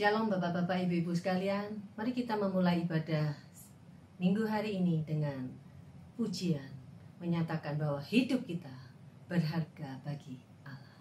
Shalom Bapak-Bapak, Ibu-Ibu sekalian. Mari kita memulai ibadah minggu hari ini dengan pujian, menyatakan bahwa hidup kita berharga bagi Allah.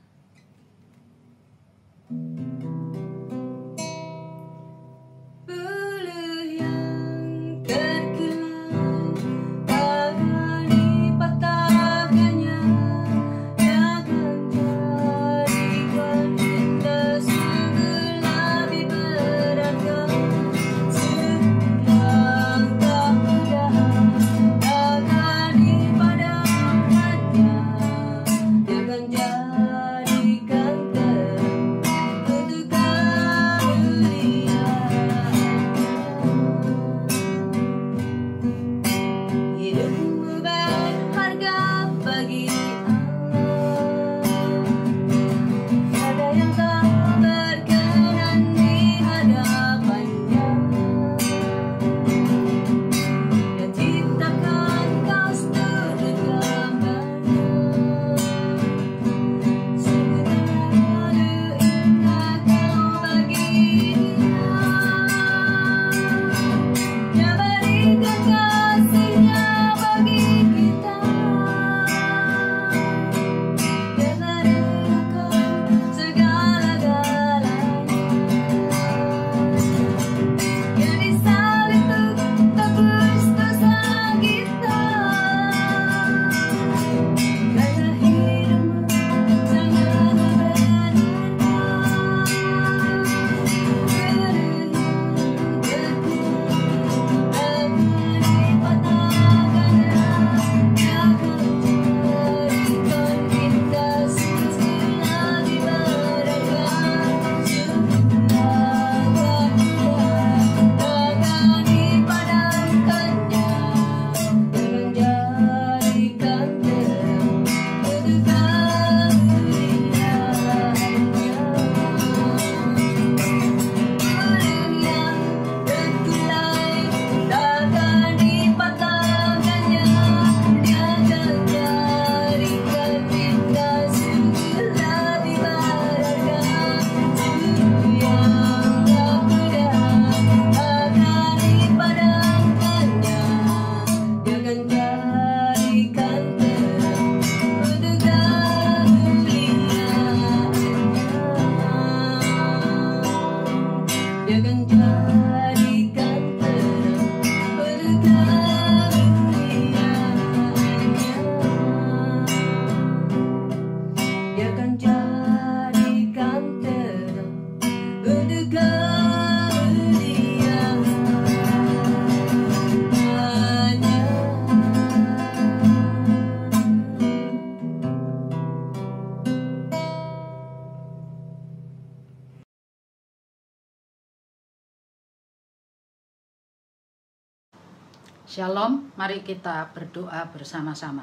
Shalom, mari kita berdoa bersama-sama.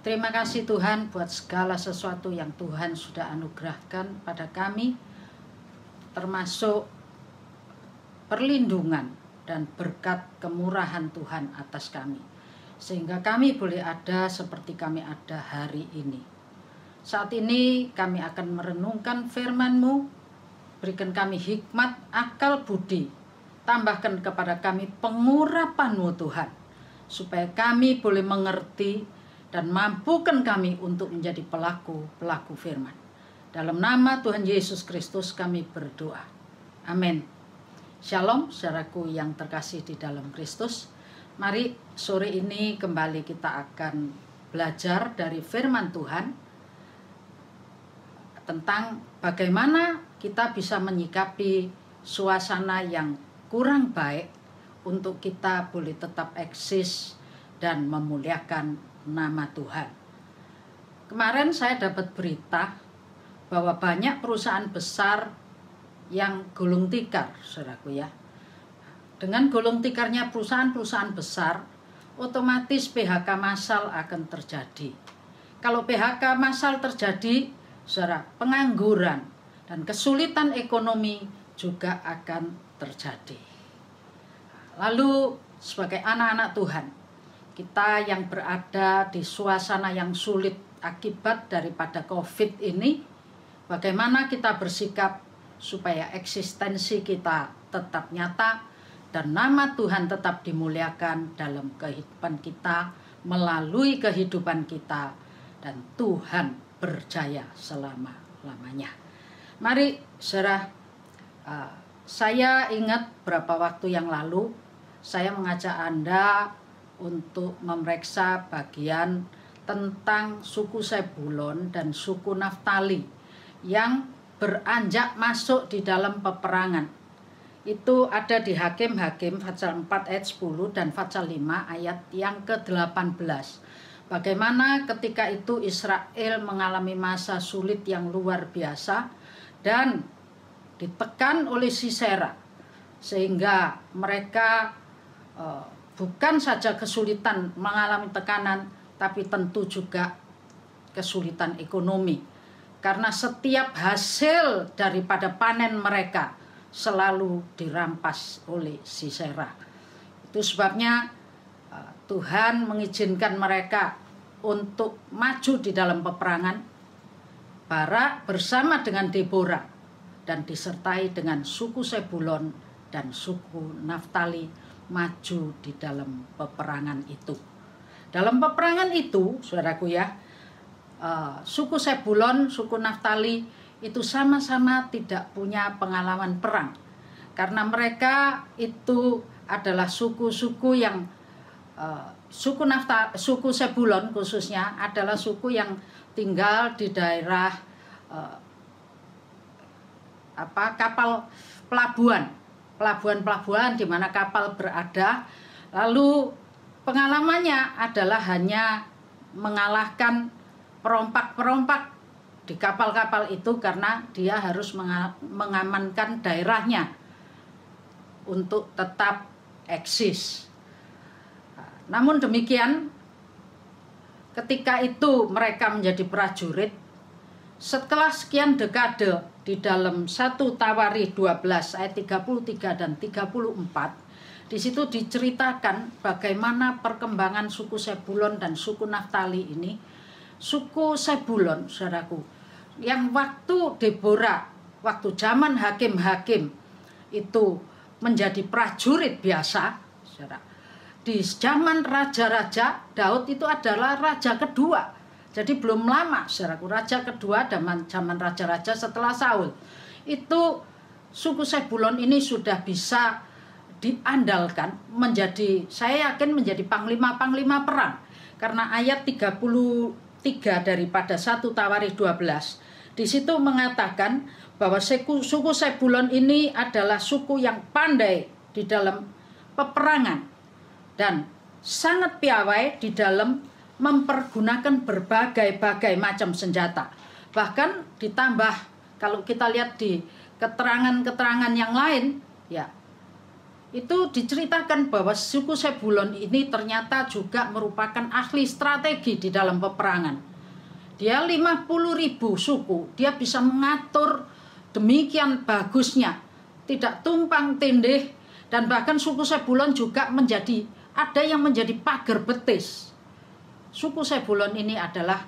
Terima kasih Tuhan buat segala sesuatu yang Tuhan sudah anugerahkan pada kami, termasuk perlindungan dan berkat kemurahan Tuhan atas kami, sehingga kami boleh ada seperti kami ada hari ini. Saat ini kami akan merenungkan firman-Mu, berikan kami hikmat, akal, budi, tambahkan kepada kami pengurapan-Mu Tuhan, supaya kami boleh mengerti dan mampukan kami untuk menjadi pelaku firman. Dalam nama Tuhan Yesus Kristus kami berdoa. Amin. Shalom saudaraku yang terkasih di dalam Kristus. Mari sore ini kembali kita akan belajar dari firman Tuhan tentang bagaimana kita bisa menyikapi suasana yang kurang baik untuk kita boleh tetap eksis dan memuliakan nama Tuhan. Kemarin saya dapat berita bahwa banyak perusahaan besar yang gulung tikar, saudaraku ya. Dengan gulung tikarnya perusahaan-perusahaan besar, otomatis PHK massal akan terjadi. Kalau PHK massal terjadi, saudara, pengangguran dan kesulitan ekonomi juga akan terjadi. Lalu sebagai anak-anak Tuhan, kita yang berada di suasana yang sulit akibat daripada COVID ini, bagaimana kita bersikap supaya eksistensi kita tetap nyata dan nama Tuhan tetap dimuliakan dalam kehidupan kita, melalui kehidupan kita, dan Tuhan berjaya selama-lamanya. Mari saudara, saya ingat beberapa waktu yang lalu saya mengajak Anda untuk memeriksa bagian tentang suku Zebulon dan suku Naftali yang beranjak masuk di dalam peperangan. Itu ada di Hakim-Hakim pasal 4 ayat 10 dan pasal 5 ayat yang ke-18. Bagaimana ketika itu Israel mengalami masa sulit yang luar biasa dan ditekan oleh Sisera, sehingga mereka bukan saja kesulitan mengalami tekanan, tapi tentu juga kesulitan ekonomi, karena setiap hasil daripada panen mereka selalu dirampas oleh Sisera. Itu sebabnya Tuhan mengizinkan mereka untuk maju di dalam peperangan. Barak bersama dengan Deborah dan disertai dengan suku Zebulon dan suku Naftali maju di dalam peperangan itu. Dalam peperangan itu, saudaraku ya, suku Zebulon, suku Naftali itu sama-sama tidak punya pengalaman perang, karena mereka itu adalah suku-suku yang suku Zebulon khususnya adalah suku yang tinggal di daerah kapal pelabuhan di mana kapal berada. Lalu pengalamannya adalah hanya mengalahkan perompak-perompak di kapal-kapal itu, karena dia harus mengamankan daerahnya untuk tetap eksis. Namun demikian, ketika itu mereka menjadi prajurit, setelah sekian dekade di dalam 1 Tawarikh 12 ayat 33 dan 34, di situ diceritakan bagaimana perkembangan suku Zebulon dan suku Naftali ini. Suku Zebulon, saudaraku, yang waktu Deborah, waktu zaman hakim-hakim itu menjadi prajurit biasa, saudara. Di zaman raja-raja, Daud itu adalah raja kedua. Jadi belum lama, saudaraku, raja kedua zaman raja-raja setelah Saul. Itu suku Zebulon ini sudah bisa diandalkan menjadi, saya yakin menjadi panglima-panglima perang. Karena ayat 33 daripada 1 Tawarikh 12 di situ mengatakan bahwa suku Zebulon ini adalah suku yang pandai di dalam peperangan dan sangat piawai di dalam mempergunakan berbagai macam senjata. Bahkan ditambah, kalau kita lihat di keterangan-keterangan yang lain, ya, itu diceritakan bahwa suku Zebulon ini ternyata juga merupakan ahli strategi di dalam peperangan. Dia 50.000 suku, dia bisa mengatur demikian bagusnya, tidak tumpang tindih, dan bahkan suku Zebulon juga ada yang menjadi pagar betis. Suku Zebulon ini adalah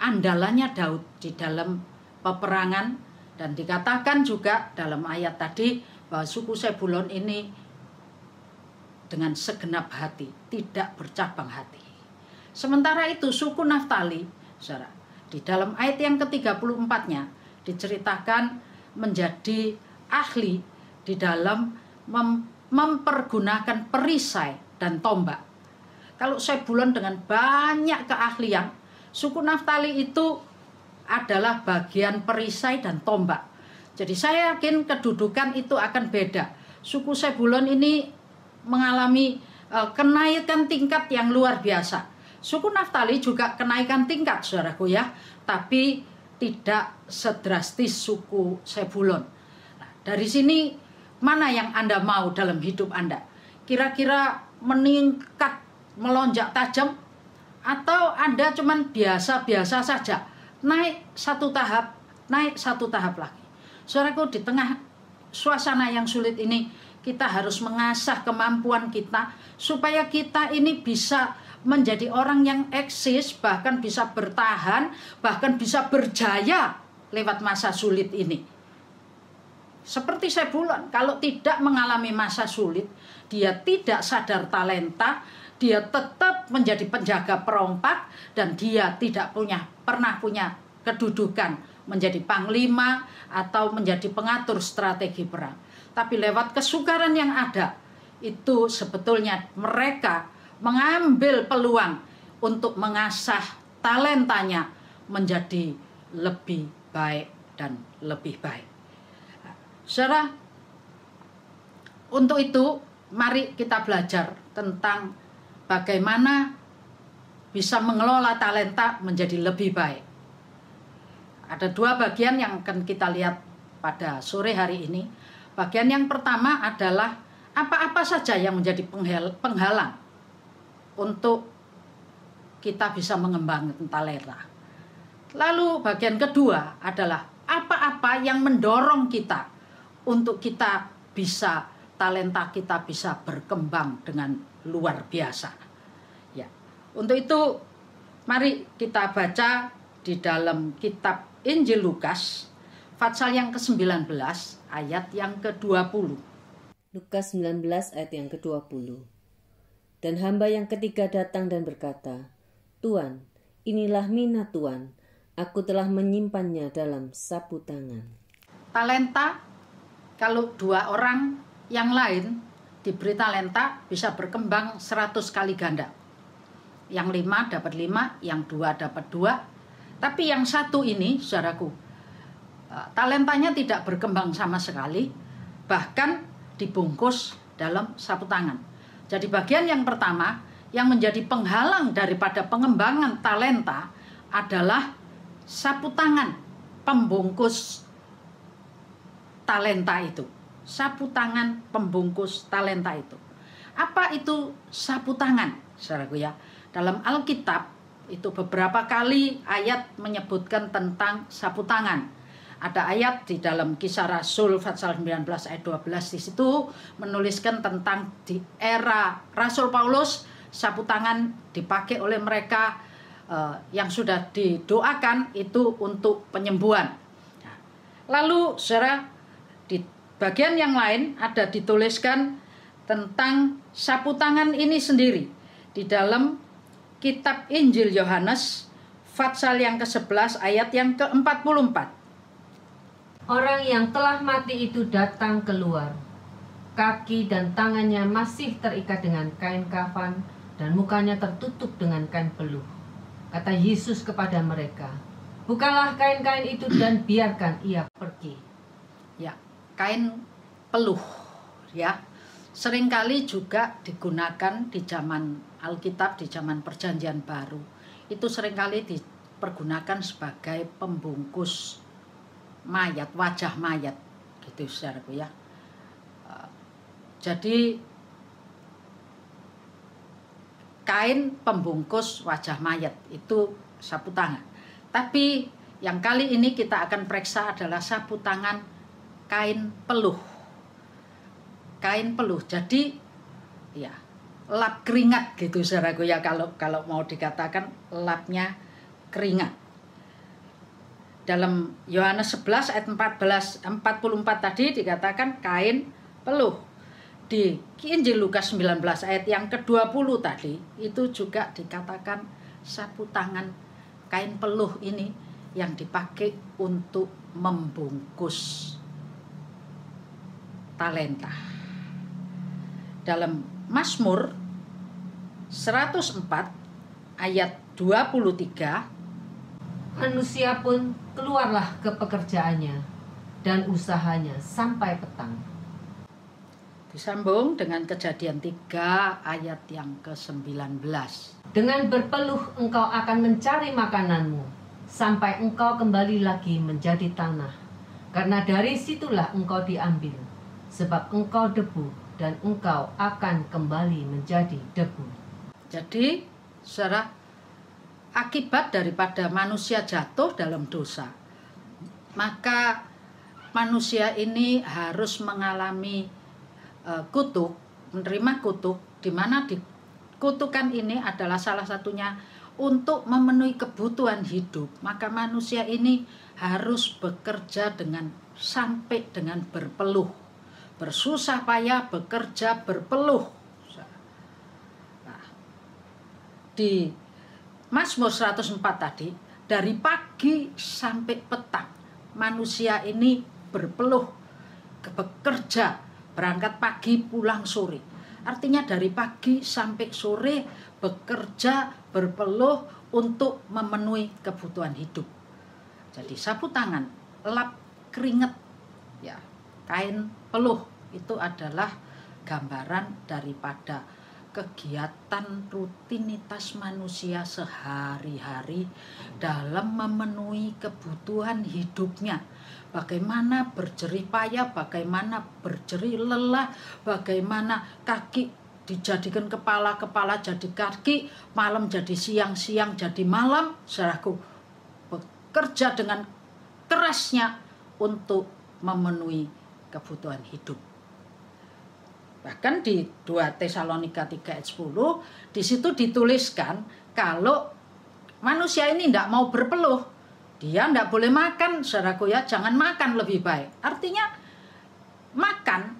andalannya Daud di dalam peperangan, dan dikatakan juga dalam ayat tadi bahwa suku Zebulon ini dengan segenap hati, tidak bercabang hati. Sementara itu suku Naftali, saudara, di dalam ayat yang ke-34-nya diceritakan menjadi ahli di dalam mempergunakan perisai dan tombak. Kalau Zebulon dengan banyak keahlian, suku Naftali itu adalah bagian perisai dan tombak. Jadi saya yakin kedudukan itu akan beda. Suku Zebulon ini mengalami kenaikan tingkat yang luar biasa. Suku Naftali juga kenaikan tingkat, saudaraku ya, tapi tidak sedrastis suku Zebulon. Nah, dari sini mana yang Anda mau dalam hidup Anda? Kira-kira meningkat, melonjak tajam, atau Anda cuman biasa-biasa saja, naik satu tahap lagi. Saudaraku, di tengah suasana yang sulit ini, kita harus mengasah kemampuan kita supaya kita ini bisa menjadi orang yang eksis, bahkan bisa bertahan, bahkan bisa berjaya lewat masa sulit ini. Seperti Sebulan, kalau tidak mengalami masa sulit, dia tidak sadar talenta, dia tetap menjadi penjaga perompak, dan dia tidak pernah punya kedudukan menjadi panglima atau menjadi pengatur strategi perang. Tapi lewat kesukaran yang ada, itu sebetulnya mereka mengambil peluang untuk mengasah talentanya menjadi lebih baik dan lebih baik. Saudara, untuk itu mari kita belajar tentang bagaimana bisa mengelola talenta menjadi lebih baik. Ada dua bagian yang akan kita lihat pada sore hari ini. Bagian yang pertama adalah apa-apa saja yang menjadi penghalang untuk kita bisa mengembangkan talenta. Lalu bagian kedua adalah apa-apa yang mendorong kita untuk kita bisa, talenta kita bisa berkembang dengan luar biasa. Ya. Untuk itu mari kita baca di dalam kitab Injil Lukas pasal yang ke-19 ayat yang ke-20. Lukas 19 ayat yang ke-20. Dan hamba yang ketiga datang dan berkata, Tuan, inilah mina Tuan, aku telah menyimpannya dalam sapu tangan. Talenta, kalau dua orang yang lain diberi talenta bisa berkembang 100 kali ganda. Yang 5 dapat 5, yang 2 dapat 2. Tapi yang satu ini, saudaraku, talentanya tidak berkembang sama sekali, bahkan dibungkus dalam sapu tangan. Jadi bagian yang pertama yang menjadi penghalang daripada pengembangan talenta adalah sapu tangan pembungkus talenta itu. Sapu tangan pembungkus talenta itu. Apa itu sapu tangan, saudaraku ya? Dalam Alkitab itu beberapa kali ayat menyebutkan tentang sapu tangan. Ada ayat di dalam Kisah Rasul pasal 19 ayat 12, di situ menuliskan tentang di era Rasul Paulus sapu tangan dipakai oleh mereka yang sudah didoakan itu untuk penyembuhan. Lalu saudara, di bagian yang lain ada dituliskan tentang sapu tangan ini sendiri di dalam kitab Injil Yohanes pasal yang ke-11 ayat yang ke-44. Orang yang telah mati itu datang keluar. Kaki dan tangannya masih terikat dengan kain kafan dan mukanya tertutup dengan kain peluh. Kata Yesus kepada mereka, bukalah kain-kain itu dan biarkan ia pergi. Ya, kain peluh ya. Seringkali juga digunakan di zaman Alkitab, di zaman Perjanjian Baru. Itu seringkali dipergunakan sebagai pembungkus mayat, wajah mayat gitu saudaraku ya. Jadi kain pembungkus wajah mayat itu sapu tangan. Tapi yang kali ini kita akan periksa adalah sapu tangan kain peluh. Kain peluh. Jadi ya, lap keringat gitu saudaraku ya, kalau mau dikatakan lapnya keringat. Dalam Yohanes 11 ayat 44 tadi dikatakan kain peluh. Di Injil Lukas 19 ayat yang ke-20 tadi itu juga dikatakan sapu tangan kain peluh ini yang dipakai untuk membungkus talenta. Dalam Mazmur 104 ayat 23, manusia pun keluarlah ke pekerjaannya dan usahanya sampai petang. Disambung dengan Kejadian 3 ayat yang ke-19. Dengan berpeluh engkau akan mencari makananmu sampai engkau kembali lagi menjadi tanah. Karena dari situlah engkau diambil, sebab engkau debu dan engkau akan kembali menjadi debu. Jadi, saudara, akibat daripada manusia jatuh dalam dosa, maka manusia ini harus mengalami kutuk, menerima kutuk, di mana kutukan ini adalah salah satunya untuk memenuhi kebutuhan hidup, maka manusia ini harus bekerja sampai dengan berpeluh. Bersusah payah bekerja berpeluh. Nah, di Mazmur 104 tadi, dari pagi sampai petang manusia ini berpeluh, bekerja, berangkat pagi pulang sore. Artinya dari pagi sampai sore bekerja berpeluh untuk memenuhi kebutuhan hidup. Jadi sapu tangan, lap keringat, ya, kain peluh itu adalah gambaran daripada kegiatan rutinitas manusia sehari-hari dalam memenuhi kebutuhan hidupnya. Bagaimana berjerih payah, bagaimana berjerih lelah, bagaimana kaki dijadikan kepala, kepala jadi kaki, malam jadi siang, siang jadi malam. Saudaraku, bekerja dengan kerasnya untuk memenuhi kebutuhan hidup. Bahkan di 2 Tesalonika 3 ayat 10, di situ dituliskan kalau manusia ini tidak mau berpeluh, dia tidak boleh makan, saudaraku ya, jangan makan lebih baik. Artinya makan,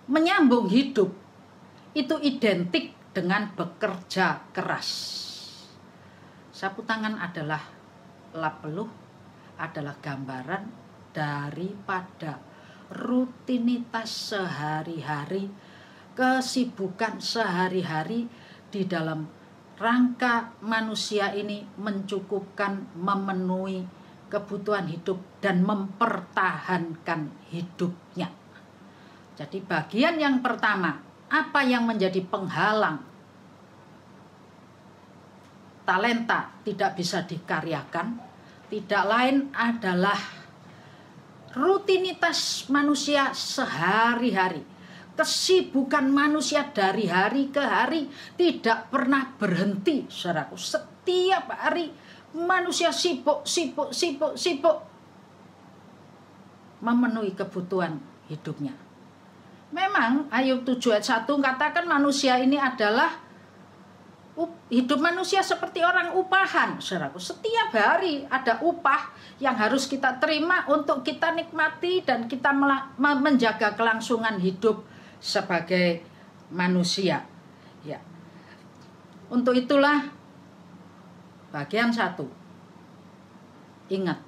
menyambung hidup, itu identik dengan bekerja keras. Sapu tangan adalah lap peluh, adalah gambaran daripada rutinitas sehari-hari, kesibukan sehari-hari di dalam rangka manusia ini mencukupkan, memenuhi kebutuhan hidup dan mempertahankan hidupnya. Jadi bagian yang pertama, apa yang menjadi penghalang talenta tidak bisa dikaryakan, tidak lain adalah rutinitas manusia sehari-hari. Kesibukan manusia dari hari ke hari tidak pernah berhenti, saudaraku. Setiap hari manusia sibuk memenuhi kebutuhan hidupnya. Memang Ayub 7 ayat 1 katakan manusia ini adalah hidup manusia seperti orang upahan, saudaraku. Setiap hari ada upah yang harus kita terima untuk kita nikmati dan kita menjaga kelangsungan hidup sebagai manusia. Ya. Untuk itulah bagian 1. Ingat,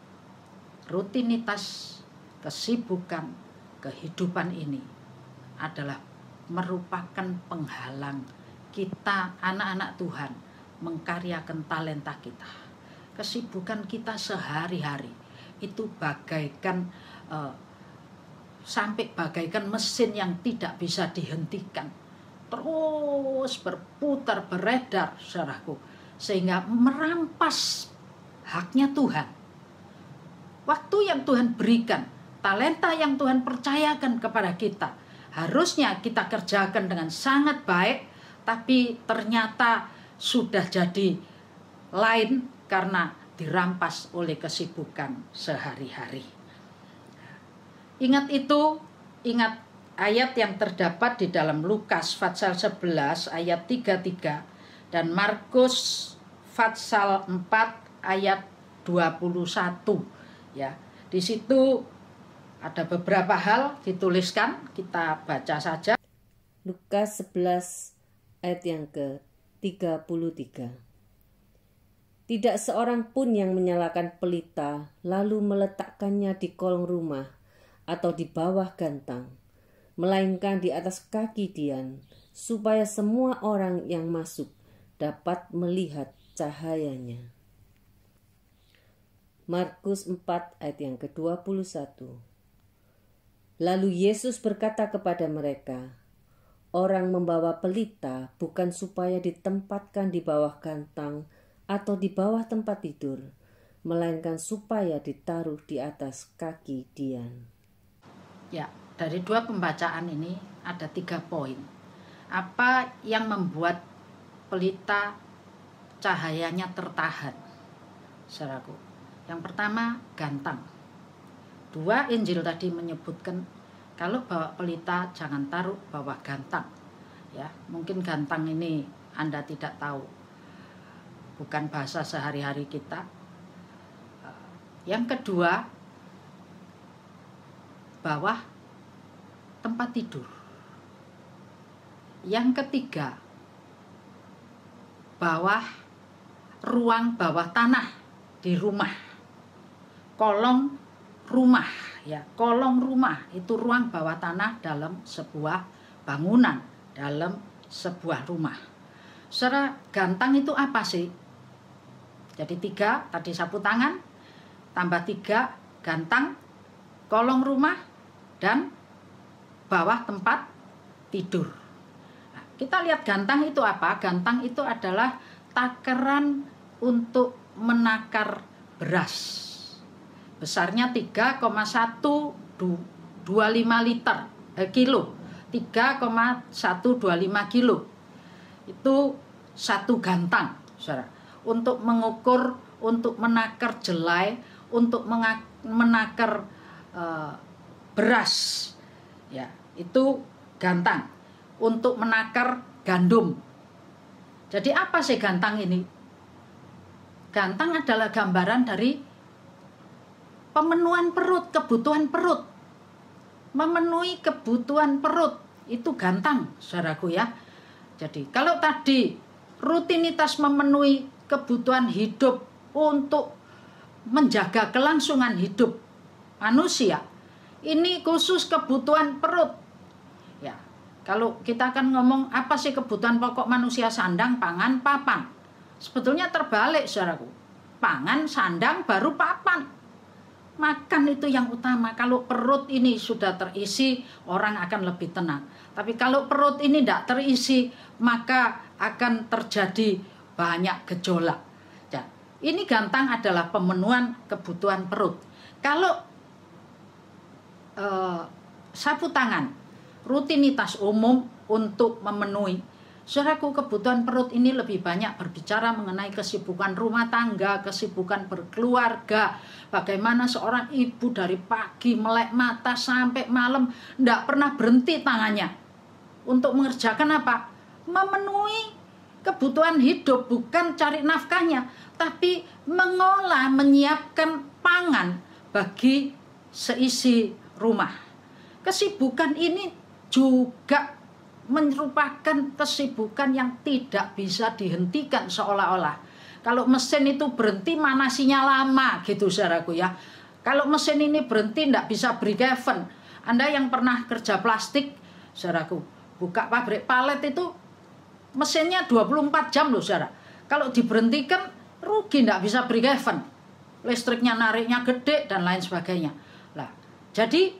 rutinitas, kesibukan, kehidupan ini adalah merupakan penghalang kita anak-anak Tuhan mengkaryakan talenta kita. Kesibukan kita sehari-hari itu bagaikan sampai bagaikan mesin yang tidak bisa dihentikan, terus berputar beredar, saudaraku, sehingga merampas haknya Tuhan. Waktu yang Tuhan berikan, talenta yang Tuhan percayakan kepada kita, harusnya kita kerjakan dengan sangat baik, tapi ternyata sudah jadi lain karena dirampas oleh kesibukan sehari-hari. Ingat itu, ingat ayat yang terdapat di dalam Lukas pasal 11 ayat 33 dan Markus pasal 4 ayat 21 ya. Di situ ada beberapa hal dituliskan, kita baca saja. Lukas 11 ayat yang ke-33. Tidak seorang pun yang menyalakan pelita lalu meletakkannya di kolong rumah atau di bawah gantang, melainkan di atas kaki dian, supaya semua orang yang masuk dapat melihat cahayanya. Markus 4 ayat yang ke-21. Lalu Yesus berkata kepada mereka, orang membawa pelita bukan supaya ditempatkan di bawah gantang atau di bawah tempat tidur, melainkan supaya ditaruh di atas kaki dian. Ya, dari 2 pembacaan ini ada 3 poin. Apa yang membuat pelita cahayanya tertahan, saudaraku? Yang pertama, gantang. 2 Injil tadi menyebutkan kalau bawa pelita jangan taruh bawah gantang. Ya, mungkin gantang ini Anda tidak tahu. bukan bahasa sehari-hari kita. Yang kedua, bawah tempat tidur. Yang ketiga, ruang bawah tanah di rumah. Kolong rumah, ya, kolong rumah itu ruang bawah tanah dalam sebuah bangunan, dalam sebuah rumah. Secara gantang itu apa sih? Jadi 3 tadi sapu tangan, tambah 3 gantang, kolong rumah, dan bawah tempat tidur. Nah, kita lihat gantang itu apa? Gantang itu adalah takaran untuk menakar beras. Besarnya 3,125 kilo. 3,125 kilo. Itu satu gantang, saudara. Untuk mengukur, untuk menakar jelai, untuk menakar beras, ya, itu gantang. Untuk menakar gandum. Jadi apa sih gantang ini? Gantang adalah gambaran dari pemenuhan perut, kebutuhan perut. Memenuhi kebutuhan perut, itu gantang, saudaraku ya. Jadi kalau tadi rutinitas memenuhi kebutuhan hidup untuk menjaga kelangsungan hidup manusia, ini khusus kebutuhan perut. Ya, kalau kita akan ngomong apa sih kebutuhan pokok manusia, sandang, pangan, papan. Sebetulnya terbalik, saudaraku. Pangan, sandang, baru papan. Makan itu yang utama. Kalau perut ini sudah terisi, orang akan lebih tenang. Tapi kalau perut ini tidak terisi, maka akan terjadi banyak gejolak. Ya, ini gantang adalah pemenuhan kebutuhan perut. Kalau sapu tangan, rutinitas umum untuk memenuhi, saudaraku, kebutuhan perut ini lebih banyak berbicara mengenai kesibukan rumah tangga, kesibukan berkeluarga. Bagaimana seorang ibu dari pagi melek mata sampai malam tidak pernah berhenti tangannya untuk mengerjakan apa? Memenuhi kebutuhan hidup, bukan cari nafkahnya, tapi mengolah, menyiapkan pangan bagi seisi rumah. Kesibukan ini juga merupakan kesibukan yang tidak bisa dihentikan seolah-olah. Kalau mesin itu berhenti, manasinya lama gitu, saudaraku ya. Kalau mesin ini berhenti, tidak bisa break even. Anda yang pernah kerja plastik, saudaraku, buka pabrik palet itu mesinnya 24 jam loh, saudara. Kalau diberhentikan, rugi, tidak bisa break even. Listriknya nariknya gede dan lain sebagainya. Nah, jadi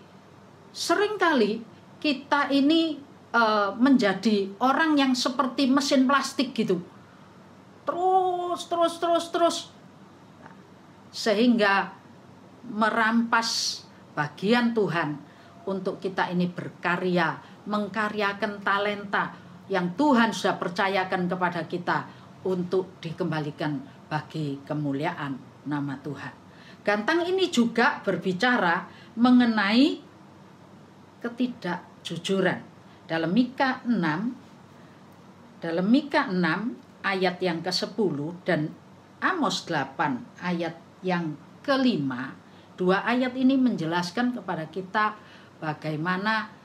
seringkali kita ini menjadi orang yang seperti mesin plastik gitu, terus sehingga merampas bagian Tuhan untuk kita ini berkarya, mengkaryakan talenta yang Tuhan sudah percayakan kepada kita untuk dikembalikan bagi kemuliaan nama Tuhan. Gantang ini juga berbicara mengenai ketidakjujuran. Dalam Mika 6 ayat yang ke-10 dan Amos 8 ayat yang ke-5, 2 ayat ini menjelaskan kepada kita bagaimana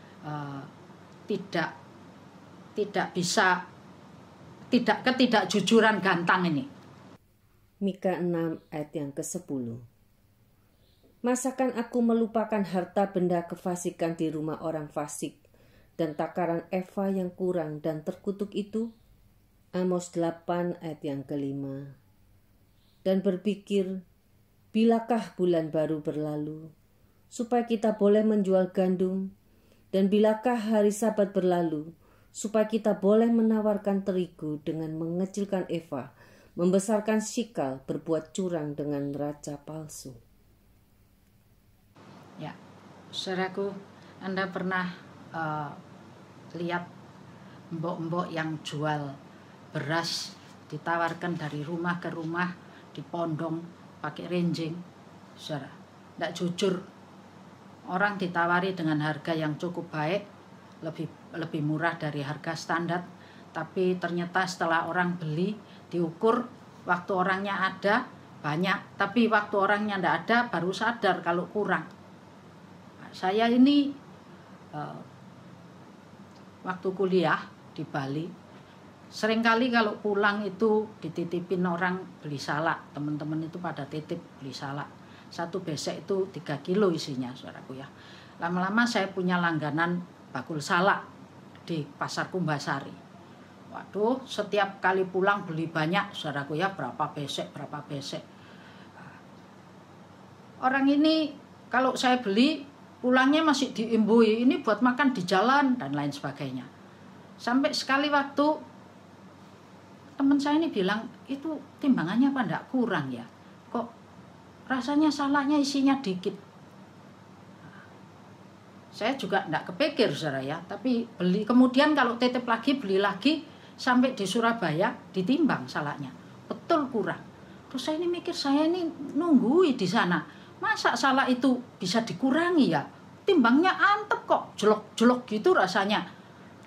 ketidakjujuran gantang ini. Mika 6 ayat yang ke-10. Masakan aku melupakan harta benda kefasikan di rumah orang fasik dan takaran eva yang kurang dan terkutuk itu? Amos 8 ayat yang ke-5. Dan berpikir, bilakah bulan baru berlalu, supaya kita boleh menjual gandum? Dan bilakah hari Sabat berlalu, supaya kita boleh menawarkan terigu dengan mengecilkan eva, membesarkan sikal, berbuat curang dengan neraca palsu? Ya, saudaraku, Anda pernah lihat mbok-mbok yang jual beras ditawarkan dari rumah ke rumah, dipondong pakai renjing, saudara? Tidak jujur. Orang ditawari dengan harga yang cukup baik, lebih murah dari harga standar, tapi ternyata setelah orang beli, diukur, waktu orangnya ada banyak, tapi waktu orangnya tidak ada baru sadar kalau kurang. Saya ini waktu kuliah di Bali, seringkali kalau pulang itu dititipin orang beli salak, teman-teman itu pada titip beli salak. Satu besek itu 3 kilo isinya, saudaraku ya. Lama-lama saya punya langganan bakul salak di Pasar Kumbasari. Waduh, setiap kali pulang beli banyak, saudaraku ya, berapa besek. Orang ini kalau saya beli, pulangnya masih diimbui, ini buat makan di jalan dan lain sebagainya. Sampai sekali waktu teman saya ini bilang, itu timbangannya apa enggak kurang ya? Kok rasanya salaknya isinya dikit? Saya juga enggak kepikir, saudara ya, tapi beli, kemudian kalau titip lagi, beli lagi, sampai di Surabaya ditimbang salaknya, betul kurang. Terus saya ini mikir, saya ini nunggui di sana, masa salak itu bisa dikurangi ya? Timbangnya antep kok, jelok-jelok gitu rasanya.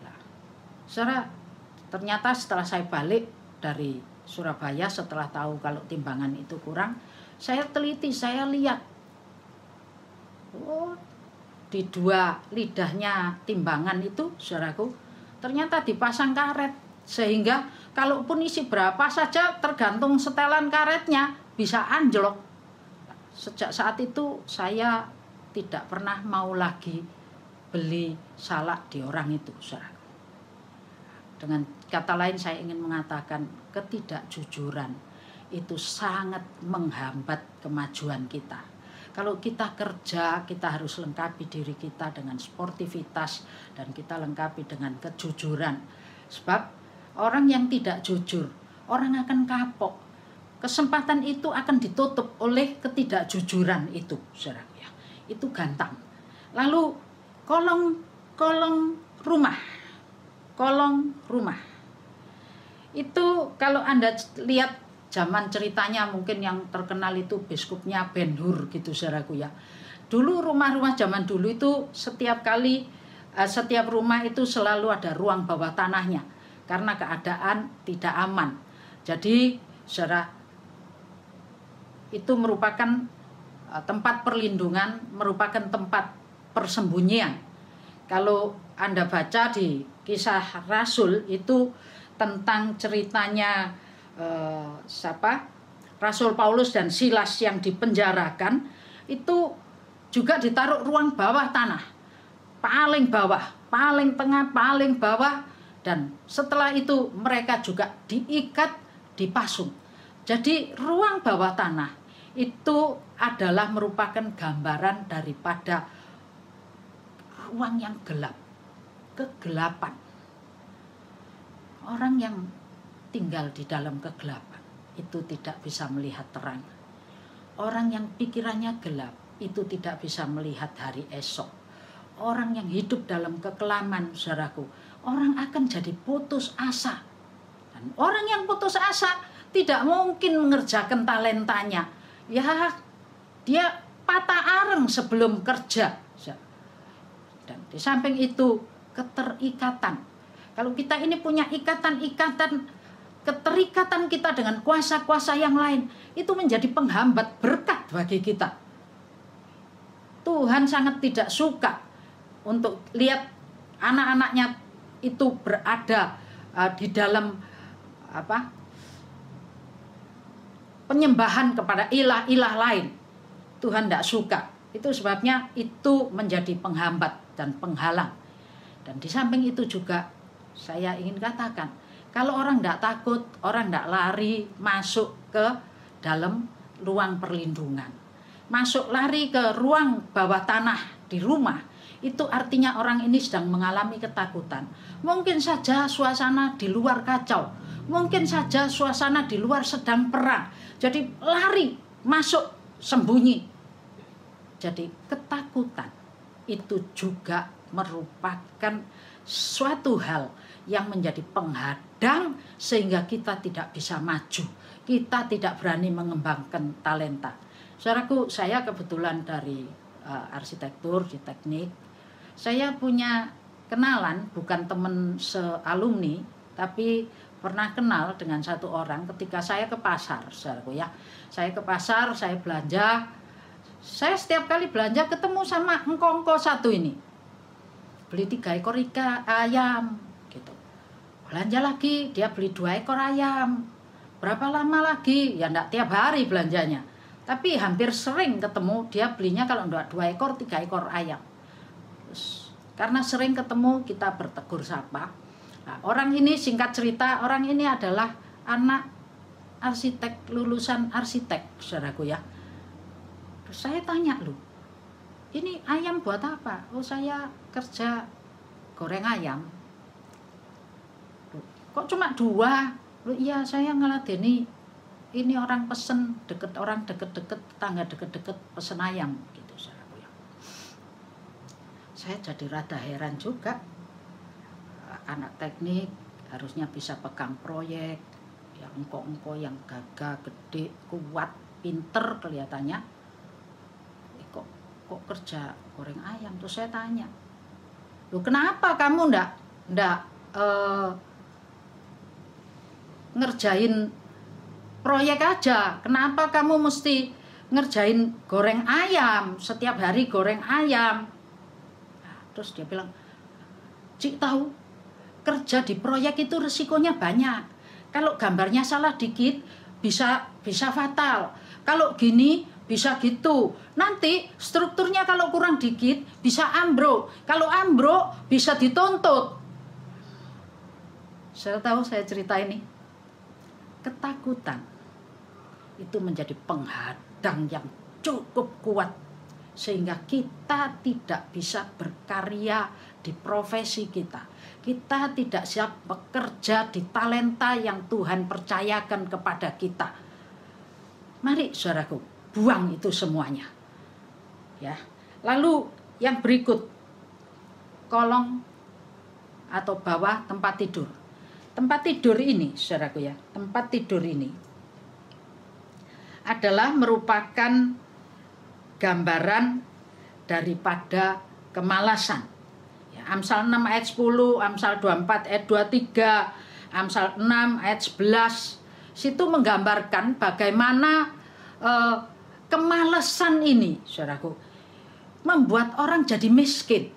Nah, saudara, ternyata setelah saya balik dari Surabaya, setelah tahu kalau timbangan itu kurang, saya teliti, saya lihat, oh, di 2 lidahnya timbangan itu, saudaraku, ternyata dipasang karet, sehingga kalaupun isi berapa saja tergantung setelan karetnya bisa anjlok. Sejak saat itu saya tidak pernah mau lagi beli salak di orang itu, saudara. Dengan kata lain saya ingin mengatakan ketidakjujuran itu sangat menghambat kemajuan kita. Kalau kita kerja, kita harus lengkapi diri kita dengan sportivitas dan kita lengkapi dengan kejujuran. Sebab orang yang tidak jujur, orang akan kapok. Kesempatan itu akan ditutup oleh ketidakjujuran itu, saudara ya. Itu gantang. Lalu kolong rumah. Itu kalau Anda lihat zaman ceritanya mungkin yang terkenal itu biskupnya Ben Hur gitu, saudaraku ya. Dulu rumah-rumah zaman dulu itu setiap rumah itu selalu ada ruang bawah tanahnya karena keadaan tidak aman. Jadi saudara, itu merupakan tempat perlindungan, merupakan tempat persembunyian. Kalau Anda baca di Kisah Rasul itu tentang ceritanya Rasul Paulus dan Silas yang dipenjarakan, itu juga ditaruh ruang bawah tanah, paling bawah, paling tengah, paling bawah, dan setelah itu mereka juga diikat, dipasung. Jadi ruang bawah tanah itu adalah merupakan gambaran daripada ruang yang gelap, kegelapan. Orang yang tinggal di dalam kegelapan itu tidak bisa melihat terang. Orang yang pikirannya gelap itu tidak bisa melihat hari esok. Orang yang hidup dalam kekelaman, saudaraku, orang akan jadi putus asa. Dan orang yang putus asa tidak mungkin mengerjakan talentanya. Ya, dia patah arang sebelum kerja. Dan di samping itu keterikatan. Kalau kita ini punya keterikatan kita dengan kuasa-kuasa yang lain, itu menjadi penghambat berkat bagi kita. Tuhan sangat tidak suka untuk lihat anak-anaknya itu berada di dalam penyembahan kepada ilah-ilah lain. Tuhan tidak suka. Itu sebabnya itu menjadi penghambat dan penghalang. Dan di samping itu juga saya ingin katakan, kalau orang tidak takut, orang tidak lari masuk ke dalam ruang perlindungan, masuk lari ke ruang bawah tanah di rumah, itu artinya orang ini sedang mengalami ketakutan. Mungkin saja suasana di luar kacau, mungkin saja suasana di luar sedang perang. Jadi lari, masuk, sembunyi. Jadi ketakutan itu juga merupakan suatu hal yang menjadi penghadang sehingga kita tidak bisa maju. Kita tidak berani mengembangkan talenta. Saudaraku, saya kebetulan dari arsitektur, di teknik. Saya punya kenalan, bukan teman sealumni, tapi pernah kenal dengan satu orang ketika saya ke pasar, saudaraku ya. Saya ke pasar, saya belanja. Saya setiap kali belanja ketemu sama engkong-engkong satu ini. Beli 3 ekor ayam gitu. Belanja lagi, dia beli 2 ekor ayam. Berapa lama lagi? Ya enggak tiap hari belanjanya. Tapi hampir sering ketemu, dia belinya kalau enggak 2 ekor, 3 ekor ayam. Terus, karena sering ketemu, kita bertegur sapa. Nah, orang ini singkat cerita, orang ini adalah anak arsitek, lulusan arsitek, saudaraku ya. Terus saya tanya, loh, ini ayam buat apa? Oh, saya kerja goreng ayam. Loh, kok cuma 2? Loh, iya, saya ngeladeni ini orang pesen orang deket-deket, tetangga deket-deket pesen ayam gitu, saudaraku ya. Saya jadi rada heran juga. Anak teknik harusnya bisa pegang proyek, yang engko-engko yang gagah, gede, kuat, pinter kelihatannya. Kok kerja goreng ayam? Terus saya tanya, loh kenapa kamu ndak ngerjain proyek aja? Kenapa kamu mesti ngerjain goreng ayam, setiap hari goreng ayam? Nah, terus dia bilang, Cik tahu, kerja di proyek itu resikonya banyak. Kalau gambarnya salah dikit bisa fatal. Kalau gini bisa gitu. Nanti strukturnya kalau kurang dikit bisa ambruk. Kalau ambruk bisa dituntut. Saya tahu, saya cerita ini. Ketakutan itu menjadi penghadang yang cukup kuat sehingga kita tidak bisa berkarya di profesi kita. Kita tidak siap bekerja di talenta yang Tuhan percayakan kepada kita. Mari saudaraku, buang itu semuanya. Ya. Lalu yang berikut, kolong atau bawah tempat tidur. Tempat tidur ini, saudaraku ya, tempat tidur ini adalah merupakan gambaran daripada kemalasan. Ya, Amsal 6 ayat 10, Amsal 24 ayat 23, Amsal 6 ayat 11. Situ menggambarkan bagaimana kemalasan ini, saudaraku, membuat orang jadi miskin.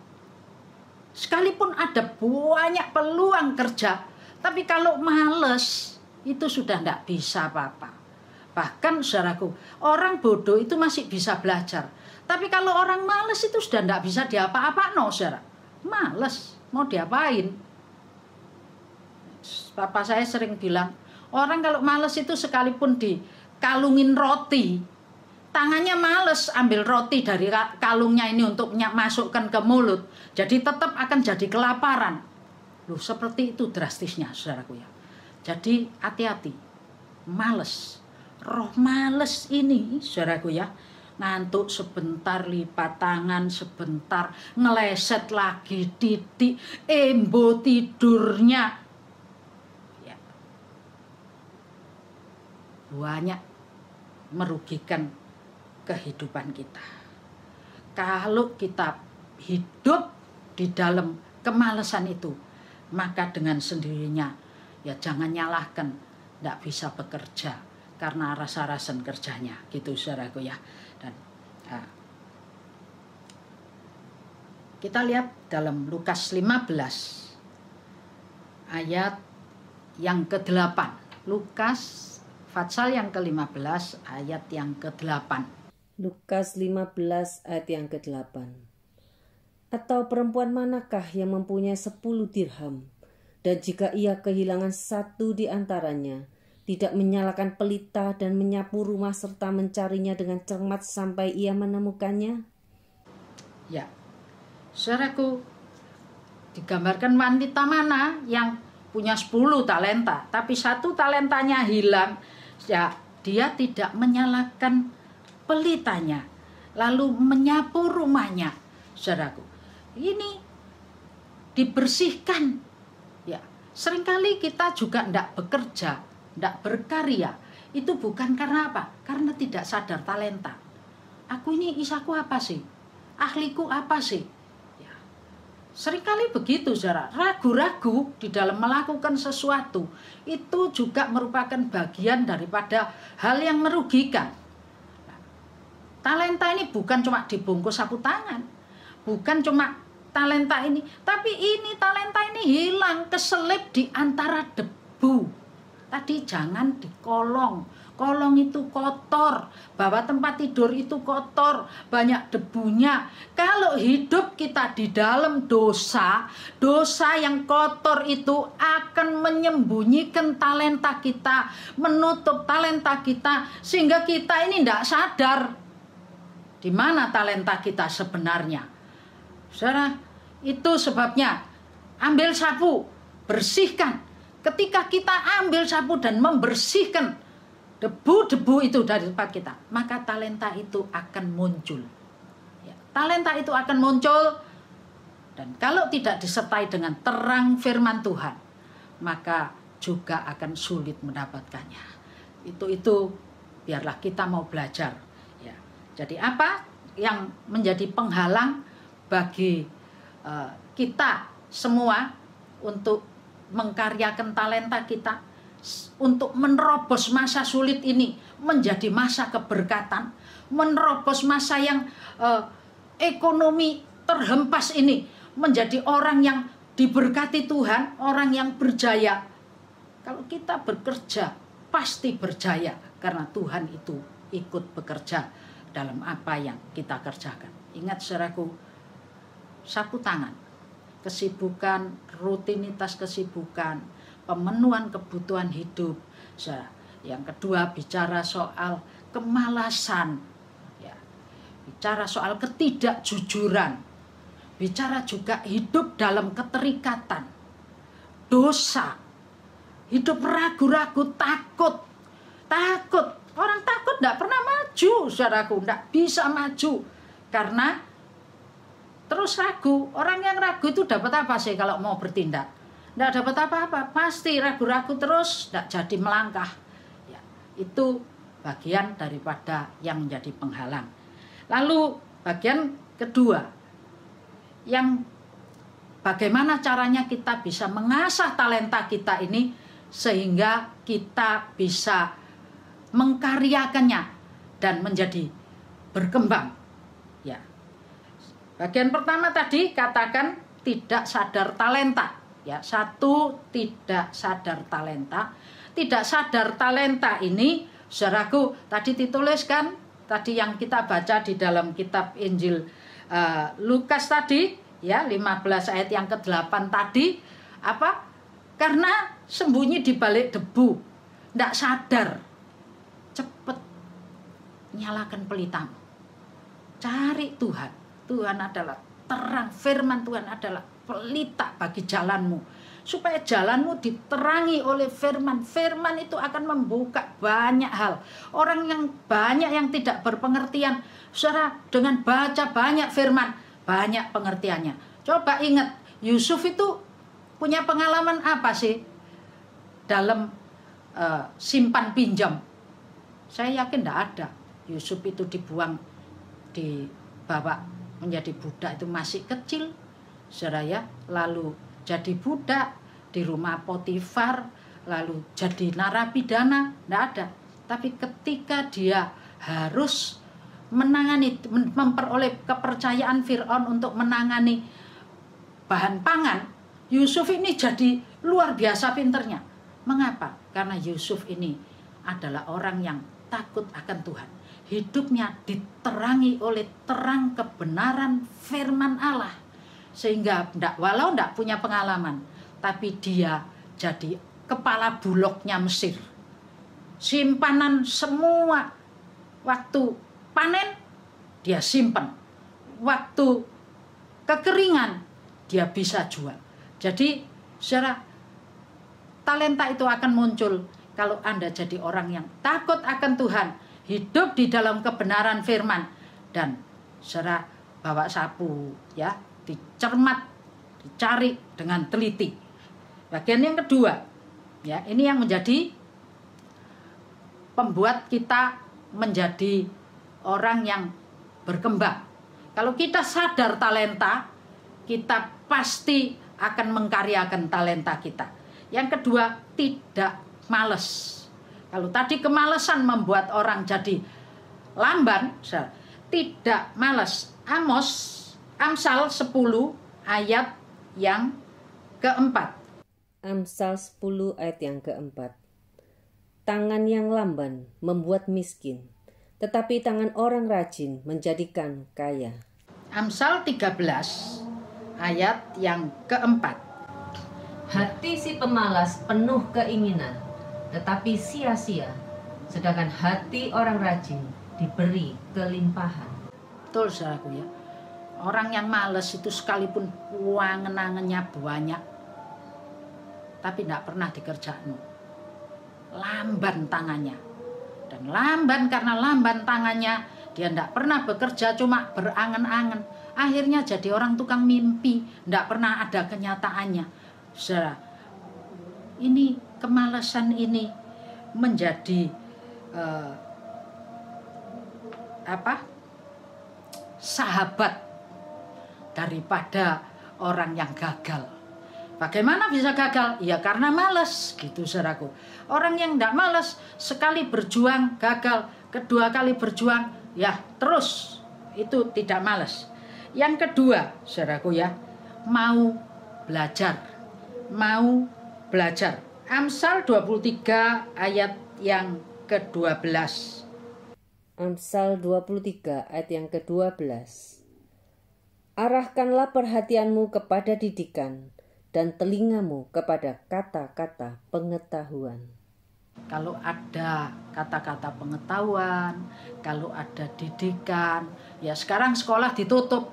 Sekalipun ada banyak peluang kerja, tapi kalau males itu sudah tidak bisa apa-apa. Bahkan saudaraku, orang bodoh itu masih bisa belajar. Tapi kalau orang males itu sudah tidak bisa diapa-apa, no saudara. Males, mau diapain? Papa saya sering bilang, orang kalau males itu sekalipun dikalungin roti, tangannya males ambil roti dari kalungnya ini untuk masukkan ke mulut. Jadi tetap akan jadi kelaparan. Loh, seperti itu drastisnya, saudaraku ya. Jadi hati-hati, males. Roh males ini, saudaraku ya, ngantuk sebentar, lipat tangan sebentar, ngeleset lagi titik, embo tidurnya. Ya. Banyak merugikan kehidupan kita. Kalau kita hidup di dalam kemalasan itu, maka dengan sendirinya ya jangan nyalahkan tidak bisa bekerja karena rasa-rasan kerjanya, gitu saudaraku ya. Dan kita lihat dalam Lukas 15 ayat yang ke-8. Lukas Fatsal yang ke-15 ayat yang ke-8. Lukas 15 ayat yang ke-8. Atau perempuan manakah yang mempunyai 10 dirham, dan jika ia kehilangan 1 di antaranya, tidak menyalakan pelita dan menyapu rumah serta mencarinya dengan cermat sampai ia menemukannya? Ya, saudaraku, digambarkan wanita mana yang punya 10 talenta, tapi 1 talentanya hilang. Ya, dia tidak menyalakan pelitanya, lalu menyapu rumahnya, saudaraku. Ini dibersihkan. Ya, seringkali kita juga tidak bekerja, tidak berkarya. Itu bukan karena apa? Karena tidak sadar talenta. Aku ini isaku apa sih? Ahliku apa sih? Ya. Seringkali begitu, saudara. Ragu-ragu di dalam melakukan sesuatu itu juga merupakan bagian daripada hal yang merugikan. Talenta ini bukan cuma dibungkus sapu tangan, bukan cuma talenta ini, tapi ini talenta ini hilang, keselip di antara debu. Tadi jangan di kolong. Kolong itu kotor, bahwa tempat tidur itu kotor, banyak debunya. Kalau hidup kita di dalam dosa, dosa yang kotor itu akan menyembunyikan talenta kita, menutup talenta kita, sehingga kita ini tidak sadar di mana talenta kita sebenarnya. Saudara, itu sebabnya ambil sapu, bersihkan. Ketika kita ambil sapu dan membersihkan debu-debu itu dari tempat kita, maka talenta itu akan muncul. Ya, talenta itu akan muncul, dan kalau tidak disertai dengan terang firman Tuhan, maka juga akan sulit mendapatkannya. Itu biarlah kita mau belajar. Ya, jadi apa yang menjadi penghalang bagi kita semua untuk mengkaryakan talenta kita, untuk menerobos masa sulit ini menjadi masa keberkatan, menerobos masa yang ekonomi terhempas ini menjadi orang yang diberkati Tuhan, orang yang berjaya. Kalau kita bekerja pasti berjaya, karena Tuhan itu ikut bekerja dalam apa yang kita kerjakan. Ingat, saudaraku, sapu tangan, kesibukan, rutinitas kesibukan, pemenuhan kebutuhan hidup. Yang kedua, bicara soal kemalasan, ya, bicara soal ketidakjujuran, bicara juga hidup dalam keterikatan, dosa, hidup ragu-ragu, takut. Orang takut tidak pernah maju, saudaraku, tidak bisa maju karena terus ragu. Orang yang ragu itu dapat apa sih kalau mau bertindak? Tidak dapat apa-apa, pasti ragu-ragu terus, tidak jadi melangkah. Ya, itu bagian daripada yang menjadi penghalang. Lalu bagian kedua, yang bagaimana caranya kita bisa mengasah talenta kita ini sehingga kita bisa mengkaryakannya dan menjadi berkembang. Ya. Bagian pertama tadi katakan tidak sadar talenta. Ya, satu, tidak sadar talenta. Tidak sadar talenta ini, saudaraku, tadi dituliskan, tadi yang kita baca di dalam kitab Injil Lukas tadi, ya, 15 ayat yang ke-8 tadi, apa? Karena sembunyi di balik debu, tidak sadar. Cepat nyalakan pelitamu. Cari Tuhan. Tuhan adalah terang, firman Tuhan adalah pelita bagi jalanmu, supaya jalanmu diterangi oleh firman. Firman itu akan membuka banyak hal. Orang yang banyak yang tidak berpengertian, saudara, dengan baca banyak firman, banyak pengertiannya. Coba ingat, Yusuf itu punya pengalaman apa sih dalam simpan pinjam? Saya yakin tidak ada. Yusuf itu dibawa menjadi budak itu masih kecil, saudara, ya, lalu jadi budak di rumah Potifar, lalu jadi narapidana, tidak ada. Tapi ketika dia harus memperoleh kepercayaan Fir'aun untuk menangani bahan pangan, Yusuf ini jadi luar biasa pinternya. Mengapa? Karena Yusuf ini adalah orang yang takut akan Tuhan. Hidupnya diterangi oleh terang kebenaran firman Allah. Sehingga walau tidak punya pengalaman, tapi dia jadi kepala bulognya Mesir. Simpanan semua, waktu panen dia simpan, waktu kekeringan dia bisa jual. Jadi secara talenta itu akan muncul kalau Anda jadi orang yang takut akan Tuhan, hidup di dalam kebenaran firman, dan secara bawa sapu, ya, dicermat, dicari dengan teliti. Bagian yang kedua, ya, ini yang menjadi pembuat kita menjadi orang yang berkembang. Kalau kita sadar talenta, kita pasti akan mengkaryakan talenta kita. Yang kedua, tidak malas. Kalau tadi kemalasan membuat orang jadi lamban, tidak malas. Amsal 10 ayat yang keempat. Amsal 10 ayat yang keempat. Tangan yang lamban membuat miskin, tetapi tangan orang rajin menjadikan kaya. Amsal 13 ayat yang keempat. Hati si pemalas penuh keinginan, tetapi sia-sia, sedangkan hati orang rajin diberi kelimpahan. Betul saudaraku ya. Orang yang malas itu sekalipun angen-angennya banyak, tapi tidak pernah dikerjakan. Lamban tangannya. Dan lamban karena lamban tangannya, dia tidak pernah bekerja, cuma berangen-angen. Akhirnya jadi orang tukang mimpi, tidak pernah ada kenyataannya. Saudara, ini kemalasan ini menjadi sahabat daripada orang yang gagal. Bagaimana bisa gagal? Ya karena malas, gitu saudaraku. Orang yang tidak malas, sekali berjuang gagal, kedua kali berjuang, ya terus itu tidak malas. Yang kedua, saudaraku ya, mau belajar. Mau belajar. Amsal 23 ayat yang ke-12. Amsal 23 ayat yang ke-12. Arahkanlah perhatianmu kepada didikan dan telingamu kepada kata-kata pengetahuan. Kalau ada kata-kata pengetahuan, kalau ada didikan, ya sekarang sekolah ditutup.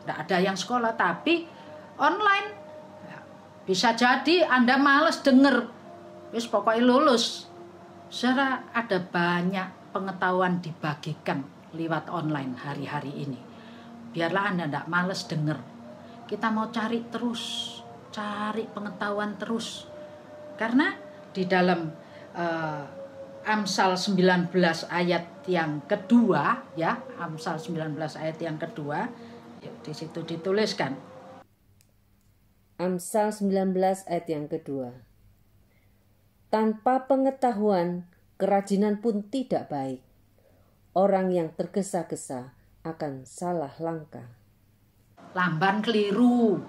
Tidak ada yang sekolah, tapi online. Bisa jadi Anda males denger, wis pokoknya lulus. Saudara, ada banyak pengetahuan dibagikan lewat online hari-hari ini. Biarlah Anda tidak males denger. Kita mau cari terus, cari pengetahuan terus. Karena di dalam Amsal 19 ayat yang kedua, ya, Amsal 19 ayat yang kedua, di situ dituliskan. Amsal 19 ayat yang kedua. Tanpa pengetahuan, kerajinan pun tidak baik. Orang yang tergesa-gesa akan salah langkah. Lamban keliru.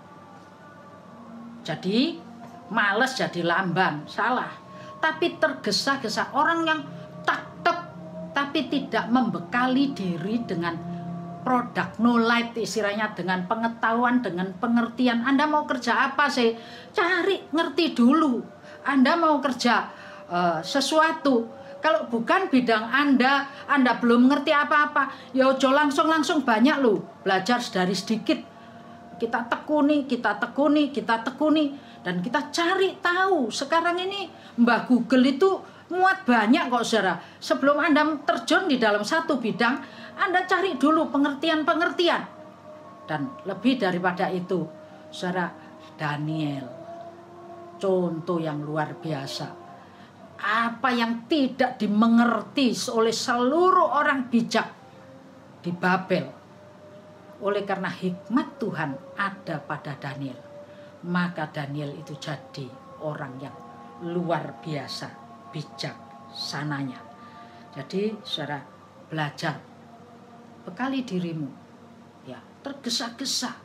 Jadi males jadi lamban, salah. Tapi tergesa-gesa, orang yang tak tapi tidak membekali diri dengan produk knowledge, istilahnya dengan pengetahuan, dengan pengertian. Anda mau kerja apa sih? Cari, ngerti dulu. Anda mau kerja sesuatu, kalau bukan bidang Anda belum ngerti apa-apa, ya ojo langsung banyak loh. Belajar dari sedikit. Kita tekuni, dan kita cari tahu. Sekarang ini Mbah Google itu muat banyak kok saudara. Sebelum Anda terjun di dalam satu bidang, Anda cari dulu pengertian. Dan lebih daripada itu, saudara, Daniel, contoh yang luar biasa. Apa yang tidak dimengerti oleh seluruh orang bijak di Babel, oleh karena hikmat Tuhan ada pada Daniel, maka Daniel itu jadi orang yang luar biasa bijaksananya. Jadi saudara, belajar, bekali dirimu, ya, tergesa-gesa,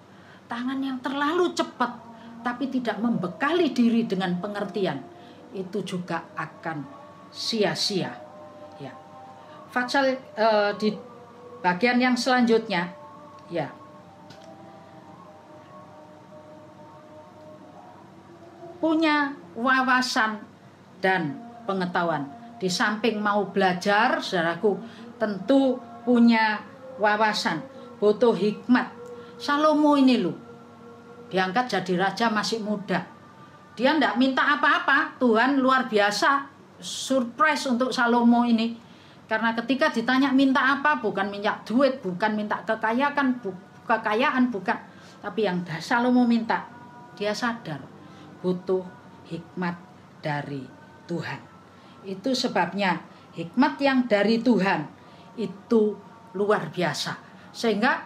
tangan yang terlalu cepat tapi tidak membekali diri dengan pengertian, itu juga akan sia-sia. Ya. Fatsal di bagian yang selanjutnya, ya, punya wawasan dan pengetahuan. Di samping mau belajar, saudaraku, tentu punya wawasan, butuh hikmat. Salomo ini loh, diangkat jadi raja masih muda. Dia tidak minta apa-apa, Tuhan luar biasa surprise untuk Salomo ini. Karena ketika ditanya minta apa, bukan minta duit, bukan minta kekayaan, bukan. Tapi yang Salomo minta, dia sadar butuh hikmat dari Tuhan. Itu sebabnya hikmat yang dari Tuhan itu luar biasa. Sehingga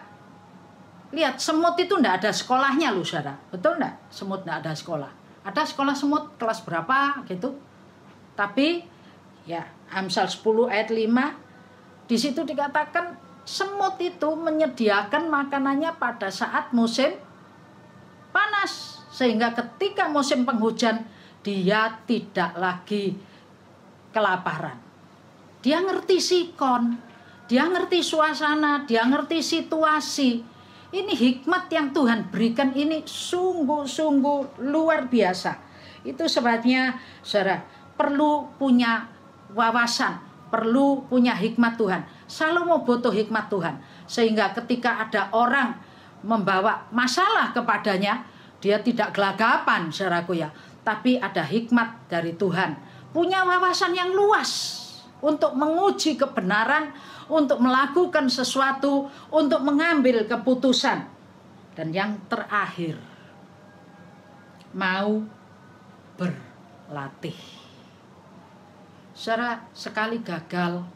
Lihat, semut itu enggak ada sekolahnya loh, saudara. Betul enggak? Semut enggak ada sekolah. Ada sekolah semut kelas berapa gitu. Tapi ya, Amsal 10 ayat 5 di situ dikatakan semut itu menyediakan makanannya pada saat musim panas, sehingga ketika musim penghujan dia tidak lagi kelaparan. Dia ngerti sikon, dia ngerti suasana, dia ngerti situasi. Ini hikmat yang Tuhan berikan, ini sungguh-sungguh luar biasa. Itu sebabnya saudara perlu punya wawasan, perlu punya hikmat Tuhan. Salomo butuh hikmat Tuhan, sehingga ketika ada orang membawa masalah kepadanya, dia tidak gelagapan, saudaraku ya, tapi ada hikmat dari Tuhan. Punya wawasan yang luas untuk menguji kebenaran, untuk melakukan sesuatu, untuk mengambil keputusan. Dan yang terakhir, mau berlatih. Saudara, sekali gagal,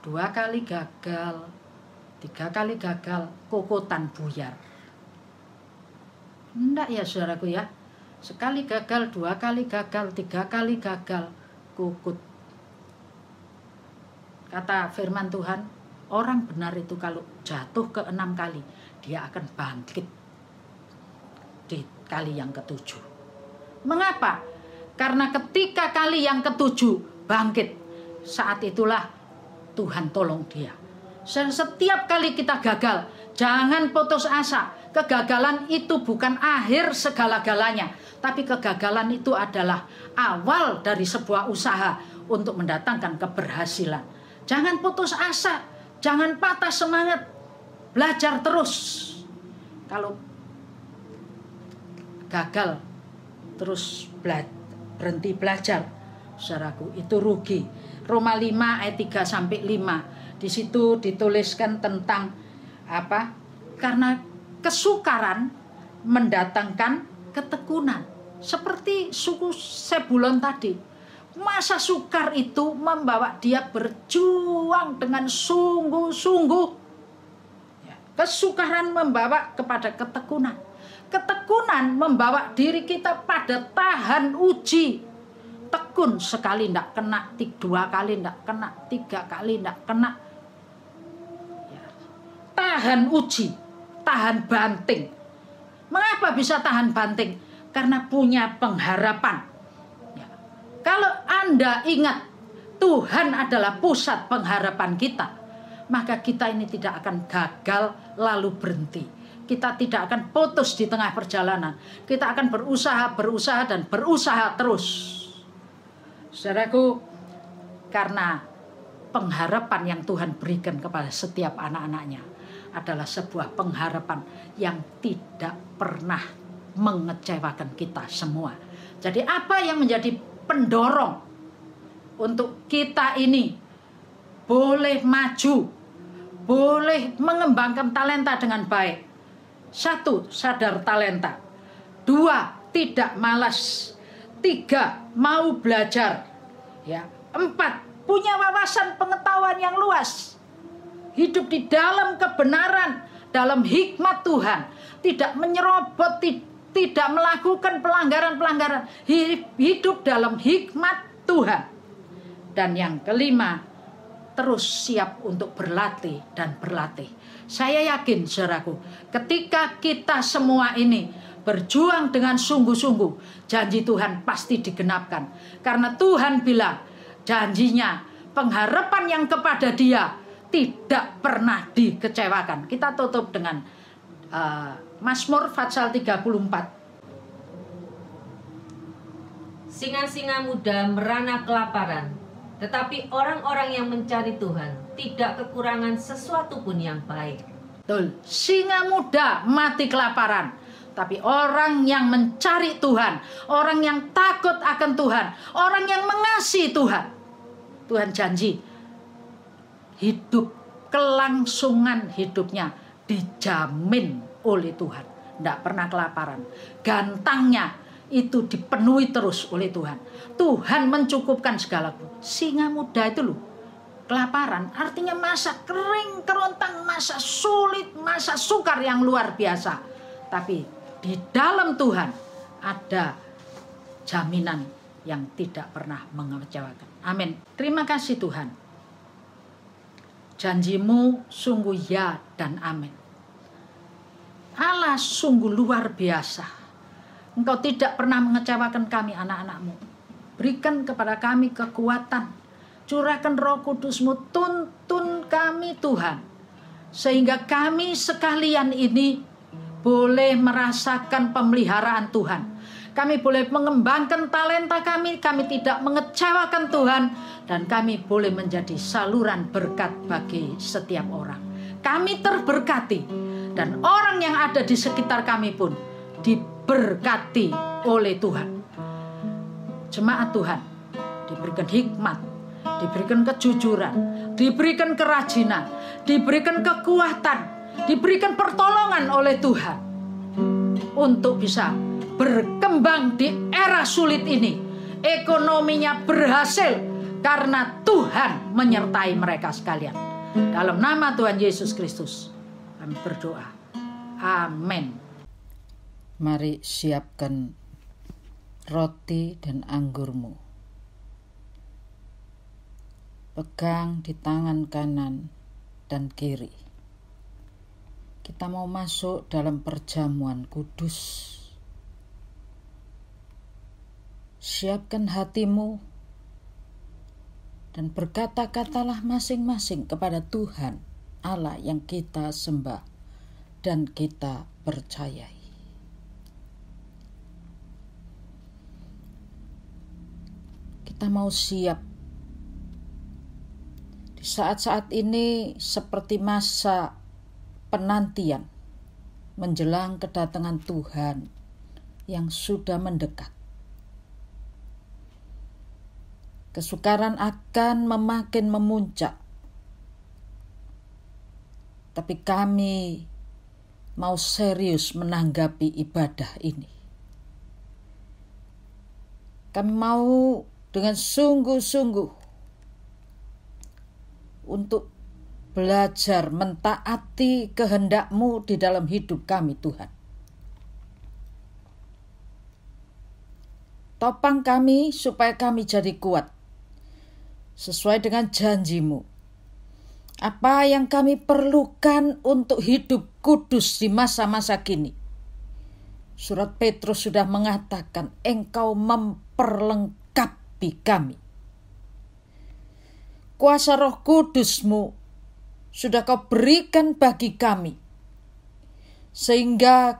2 kali gagal, 3 kali gagal, kokotan buyar. Enggak ya saudaraku ya. Sekali gagal, 2 kali gagal, 3 kali gagal, kukut. Kata firman Tuhan, orang benar itu kalau jatuh ke 6 kali, dia akan bangkit di kali yang ke-7. Mengapa? Karena ketika kali yang ke-7 bangkit, saat itulah Tuhan tolong dia. Setiap kali kita gagal, jangan putus asa. Kegagalan itu bukan akhir segala-galanya, tapi kegagalan itu adalah awal dari sebuah usaha untuk mendatangkan keberhasilan. Jangan putus asa, jangan patah semangat, belajar terus. Kalau gagal terus berhenti belajar, saudaraku, itu rugi. Roma 5 ayat 3 sampai 5. Di situ dituliskan tentang apa? Karena kesukaran mendatangkan ketekunan. Seperti suku Sebulon tadi. Masa sukar itu membawa dia berjuang dengan sungguh-sungguh. Kesukaran membawa kepada ketekunan. Ketekunan membawa diri kita pada tahan uji. Tekun sekali tidak kena, 2 kali tidak kena, 3 kali tidak kena. Tahan uji, tahan banting. Mengapa bisa tahan banting? Karena punya pengharapan. Kalau Anda ingat Tuhan adalah pusat pengharapan kita, maka kita ini tidak akan gagal lalu berhenti. Kita tidak akan putus di tengah perjalanan. Kita akan berusaha dan berusaha terus. Saudaraku, karena pengharapan yang Tuhan berikan kepada setiap anak-anaknya adalah sebuah pengharapan yang tidak pernah mengecewakan kita semua. Jadi apa yang menjadi pendorong untuk kita ini boleh maju, boleh mengembangkan talenta dengan baik? 1, sadar talenta. 2, tidak malas. 3, mau belajar. 4, punya wawasan pengetahuan yang luas. Hidup di dalam kebenaran, dalam hikmat Tuhan. Tidak menyerobot, tidak melakukan pelanggaran-pelanggaran. Hidup dalam hikmat Tuhan. Dan yang kelima, terus siap untuk berlatih dan berlatih. Saya yakin, saudaraku, ketika kita semua ini berjuang dengan sungguh-sungguh, janji Tuhan pasti digenapkan. Karena Tuhan bilang, janjinya, pengharapan yang kepada Dia tidak pernah dikecewakan. Kita tutup dengan Mazmur Fatsal 34. Singa-singa muda merana kelaparan, tetapi orang-orang yang mencari Tuhan tidak kekurangan sesuatu pun yang baik. Betul. Singa muda mati kelaparan, tapi orang yang mencari Tuhan, orang yang takut akan Tuhan, orang yang mengasihi Tuhan, Tuhan janji hidup, kelangsungan hidupnya dijamin oleh Tuhan. Tidak pernah kelaparan. Gantangnya itu dipenuhi terus oleh Tuhan. Tuhan mencukupkan segala. Singa muda itu loh, kelaparan artinya masa kering, kerontang, masa sulit, masa sukar yang luar biasa. Tapi di dalam Tuhan ada jaminan yang tidak pernah mengecewakan. Amin. Terima kasih Tuhan. Janjimu sungguh ya dan amin. Allah sungguh luar biasa. Engkau tidak pernah mengecewakan kami anak-anak-Mu. Berikan kepada kami kekuatan. Curahkan Roh Kudus-Mu, tuntun kami Tuhan. Sehingga kami sekalian ini boleh merasakan pemeliharaan Tuhan. Kami boleh mengembangkan talenta kami tidak mengecewakan Tuhan. Dan kami boleh menjadi saluran berkat bagi setiap orang. Kami terberkati. Dan orang yang ada di sekitar kami pun diberkati oleh Tuhan. Jemaat Tuhan diberikan hikmat, diberikan kejujuran, diberikan kerajinan, diberikan kekuatan, diberikan pertolongan oleh Tuhan untuk bisa berkembang di era sulit ini. Ekonominya berhasil karena Tuhan menyertai mereka sekalian. Dalam nama Tuhan Yesus Kristus kami berdoa. Amin. Mari siapkan roti dan anggurmu. Pegang di tangan kanan dan kiri. Kita mau masuk dalam perjamuan kudus. Siapkan hatimu dan berkata-katalah masing-masing kepada Tuhan Allah yang kita sembah dan kita percayai. Kita mau siap. Di saat-saat ini seperti masa penantian menjelang kedatangan Tuhan yang sudah mendekat. Kesukaran akan makin memuncak. Tapi kami mau serius menanggapi ibadah ini. Kami mau dengan sungguh-sungguh untuk belajar mentaati kehendak-Mu di dalam hidup kami, Tuhan. Topang kami supaya kami jadi kuat sesuai dengan janji-Mu. Apa yang kami perlukan untuk hidup kudus di masa-masa kini. Surat Petrus sudah mengatakan, Engkau memperlengkapi kami. Kuasa Roh Kudus-Mu sudah Kau berikan bagi kami. Sehingga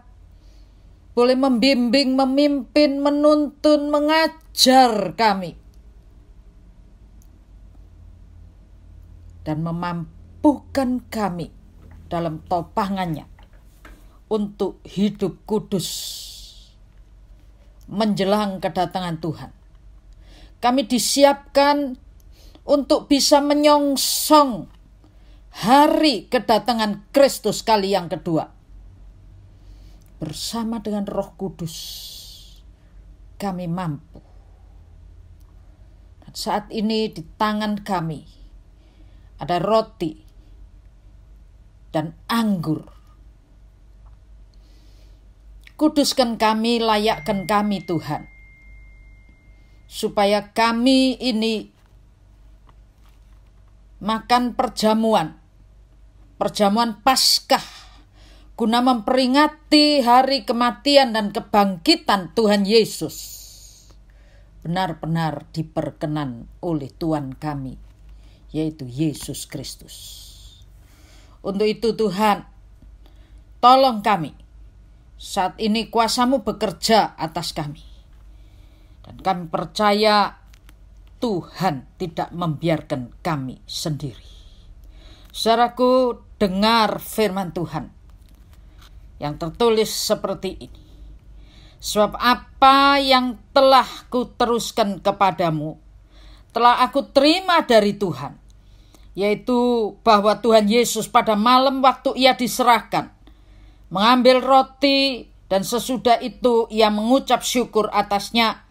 boleh membimbing, memimpin, menuntun, mengajar kami. Dan memampukan kami dalam topangannya untuk hidup kudus menjelang kedatangan Tuhan. Kami disiapkan untuk bisa menyongsong hari kedatangan Kristus kali yang kedua. Bersama dengan Roh Kudus kami mampu. Dan saat ini di tangan kami ada roti dan anggur. Kuduskan kami, layakkan kami Tuhan. Supaya kami ini makan perjamuan Paskah, guna memperingati hari kematian dan kebangkitan Tuhan Yesus, benar-benar diperkenan oleh Tuhan kami, yaitu Yesus Kristus. Untuk itu Tuhan, tolong kami. Saat ini kuasa-Mu bekerja atas kami. Dan kami percaya Tuhan tidak membiarkan kami sendiri. Saudaraku, dengar firman Tuhan yang tertulis seperti ini. Sebab apa yang telah kuteruskan kepadamu, telah aku terima dari Tuhan. Yaitu bahwa Tuhan Yesus pada malam waktu Ia diserahkan, mengambil roti dan sesudah itu Ia mengucap syukur atasnya.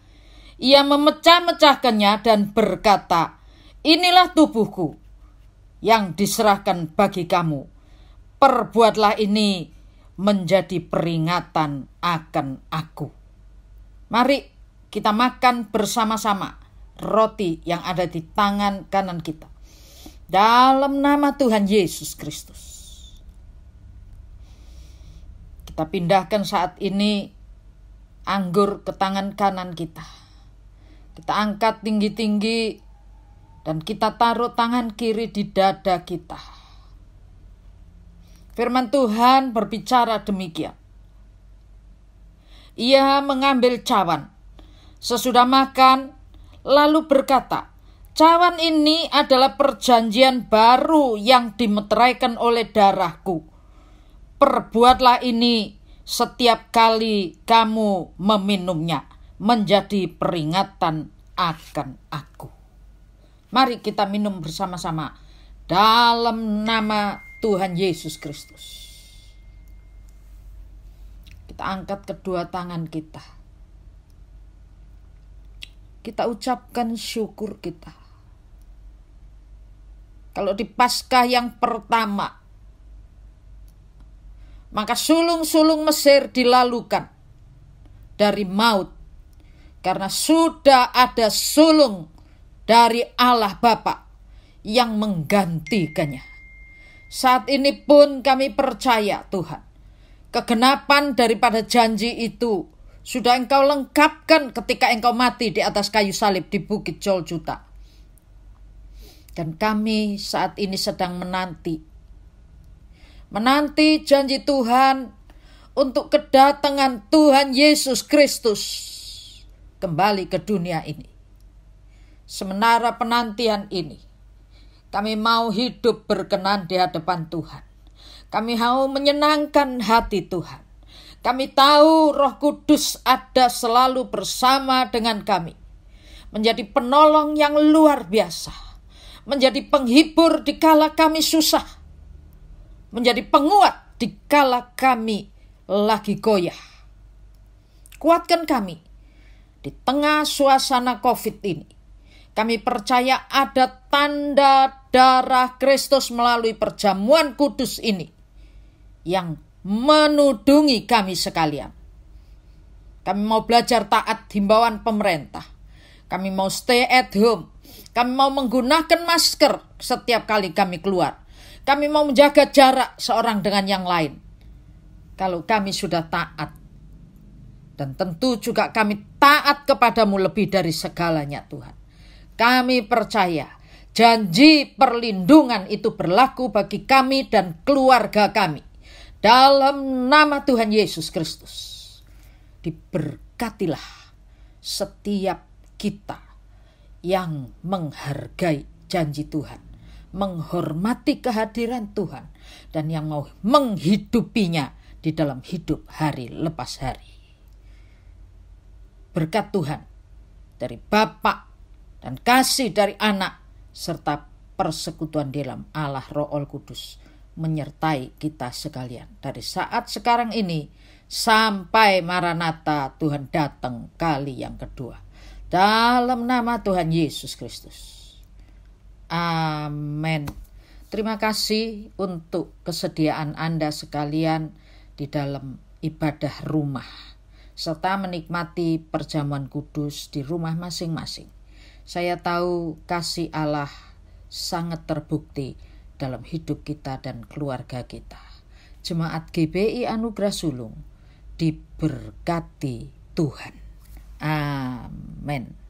Ia memecah-mecahkannya dan berkata, inilah tubuhku yang diserahkan bagi kamu. Perbuatlah ini menjadi peringatan akan aku. Mari kita makan bersama-sama roti yang ada di tangan kanan kita. Dalam nama Tuhan Yesus Kristus. Kita pindahkan saat ini anggur ke tangan kanan kita. Kita angkat tinggi-tinggi dan kita taruh tangan kiri di dada kita. Firman Tuhan berbicara demikian. Ia mengambil cawan sesudah makan, lalu berkata, cawan ini adalah perjanjian baru yang dimeteraikan oleh darahku. Perbuatlah ini setiap kali kamu meminumnya, menjadi peringatan akan aku. Mari kita minum bersama-sama dalam nama Tuhan Yesus Kristus. Kita angkat kedua tangan kita. Kita ucapkan syukur kita. Kalau di Paskah yang pertama, maka sulung-sulung Mesir dilalukan dari maut, karena sudah ada sulung dari Allah Bapa yang menggantikannya. Saat ini pun kami percaya Tuhan, kegenapan daripada janji itu sudah Engkau lengkapkan ketika Engkau mati di atas kayu salib di Bukit Golgota. Dan kami saat ini sedang menanti janji Tuhan untuk kedatangan Tuhan Yesus Kristus kembali ke dunia ini. Sementara penantian ini, kami mau hidup berkenan di hadapan Tuhan. Kami mau menyenangkan hati Tuhan. Kami tahu Roh Kudus ada selalu bersama dengan kami. Menjadi penolong yang luar biasa. Menjadi penghibur di kala kami susah. Menjadi penguat di kala kami lagi goyah. Kuatkan kami di tengah suasana COVID ini. Kami percaya ada tanda darah Kristus melalui perjamuan kudus ini yang menudungi kami sekalian. Kami mau belajar taat himbauan pemerintah. Kami mau stay at home. Kami mau menggunakan masker setiap kali kami keluar. Kami mau menjaga jarak seorang dengan yang lain. Kalau kami sudah taat. Dan tentu juga kami taat kepadamu lebih dari segalanya Tuhan. Kami percaya janji perlindungan itu berlaku bagi kami dan keluarga kami. Dalam nama Tuhan Yesus Kristus. Diberkatilah setiap kita yang menghargai janji Tuhan. Menghormati kehadiran Tuhan. Dan yang mau menghidupinya di dalam hidup hari lepas hari. Berkat Tuhan dari Bapa dan kasih dari Anak, serta persekutuan dalam Allah Roh Kudus menyertai kita sekalian. Dari saat sekarang ini sampai Maranatha Tuhan datang kali yang kedua. Dalam nama Tuhan Yesus Kristus. Amin. Terima kasih untuk kesediaan Anda sekalian di dalam ibadah rumah. Serta menikmati perjamuan kudus di rumah masing-masing. Saya tahu kasih Allah sangat terbukti dalam hidup kita dan keluarga kita. Jemaat GBI Anugerah Sulung diberkati Tuhan. Amin.